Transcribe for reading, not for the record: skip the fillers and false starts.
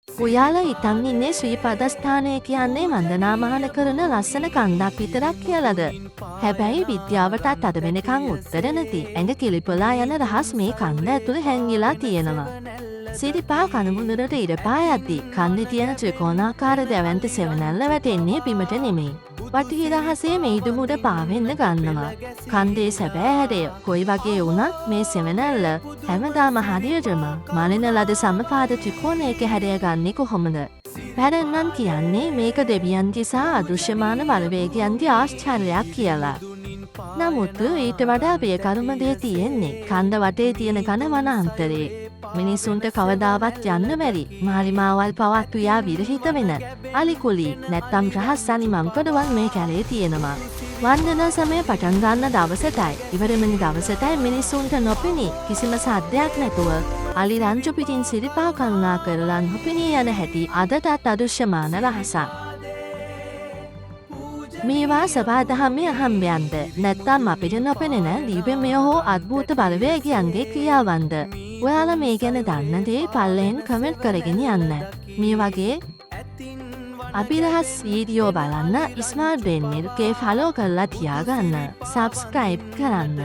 ඔයාලා හිතන් ඉන්නේ ශ්‍රී පදස්ථානය කියන්නේ වන්දනාමාන කරන ලස්සන කන්දක් විතරක් කියලාද? හැබැයි විද්‍යාවටත් අද වෙනකන් උත්තර නැති ඇඟ කිලිපලා යන රහස් මේ කන්ද ඇතුළේ හැංගිලා තියෙනවා. සිරිපා කණමුණරට ඉරපා යද්දී කන්දේ තියෙන ත්‍රිකෝණාකාර දැවැන්ත සෙවණැල්ල වැටෙන්නේ බිමට නෙමෙයි. වටහි රහසේ මෙයිදු මුඩ පාවෙන්න ගන්නවා. කන්දේ සැබෑ හැඩය කොයි වගේ වුණත් මේ සෙවණැල්ල හැමදාම හරියටම මනින ලද සමපාද ත්‍රිකෝණයක හැඩය ගන්නේ කොහොමද? පැරණන් කියන්නේ මේක දෙවියන්ගේ සහ අදෘශ්‍යමාන බලවේගයන්ගේ ආශ්චර්යයක් කියලා. නමුත් ඊට වඩා බියකරුම දේ තියෙන්නේ කන්ද වටේ තියෙන ඝන වනාන්තරේ. මිනිසුන්ට කවදාවත් යන්න බැරි මාලිමාවල් පවත් උයා විරහිත වෙන අලිකුලි නැත්තම් රහස් අනිමම් කොටවල් මේ කැලේ තියෙනවා. වන්දනා සමය පටන් ගන්න දවසටයි ඉවර වෙන දවසටයි මිනිසුන්ට නොපෙනී කිසිම සද්දයක් නැතුව අලි රංචු පිටින් සිරිපා කරුණා කරලා නොපෙනී යන හැටි අදටත් අදෘශ්‍යමාන රහසක්. මේවා සබාදහමේ අහම්බයන්ද නැත්තම් අපිට නොපෙනෙන දීපමය හෝ අද්භූත බලවේගයන්ගේ ක්‍රියාවන්ද? ඔයාලා මේ ගැන දන්න දේ පල්ලෙන් කමෙන්ට් කරගෙන යන්න. මේ වගේ අභිරහස් වීඩියෝ බලන්න ස්මාර්ට් බ්‍රේන් එකේ ෆලෝ කරලා තියාගන්න. සබ්ස්ක්‍රයිබ් කරන්න.